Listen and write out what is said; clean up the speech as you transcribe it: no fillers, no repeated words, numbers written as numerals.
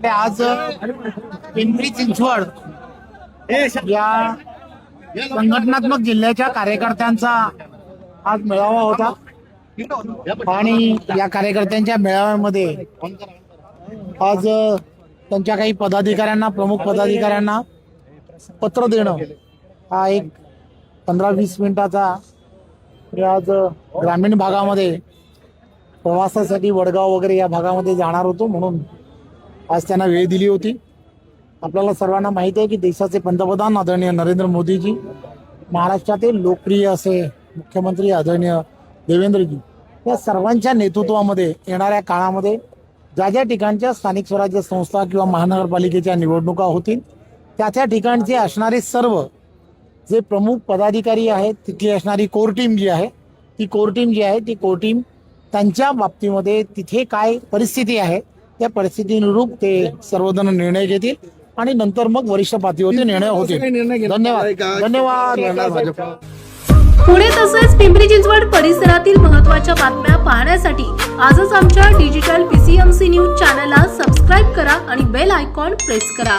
आज पिंपरी चिंचवड या संघटनात्मक जिल्ह्याच्या कार्यकर्त्यांचा आज मेळावा होता आणि या कार्यकर्त्यांच्या मेळाव्यामध्ये आज त्यांच्या काही पदाधिकाऱ्यांना, प्रमुख पदाधिकाऱ्यांना पत्र देणं हा एक 15-20 मिनिटाचा आज ग्रामीण भागामध्ये प्रवासासाठी वडगाव वगैरे या भागामध्ये जाणार होतो, म्हणून आज त्यांना वेळ दिली होती. आपल्याला सर्वांना माहिती आहे की देशाचे पंतप्रधान आदरणीय नरेंद्र मोदीजी, महाराष्ट्रातील लोकप्रिय असे मुख्यमंत्री आदरणीय देवेंद्रजी, या सर्वांच्या नेतृत्वामध्ये येणाऱ्या काळामध्ये ज्या ज्या ठिकाणच्या स्थानिक स्वराज्य संस्था किंवा महानगरपालिकेच्या निवडणुका होतील त्या ठिकाणचे असणारे सर्व जे प्रमुख पदाधिकारी आहेत, तिथली असणारी कोर टीम जी आहे, ती कोर टीम त्यांच्या बाबतीमध्ये तिथे काय परिस्थिती आहे त्या परिस्थितीनुरूप ते सर्वजण निर्णय घेतील आणि नंतर मग वरिष्ठ पातळीवरती निर्णय होतील. धन्यवाद. पुणे तसेच पिंपरी चिंचवड परिसरातील महत्त्वाच्या बातम्या पाहण्यासाठी आजच आमच्या डिजिटल PCMC न्यूज चॅनलला सबस्क्राईब करा आणि बेल आयकॉन प्रेस करा.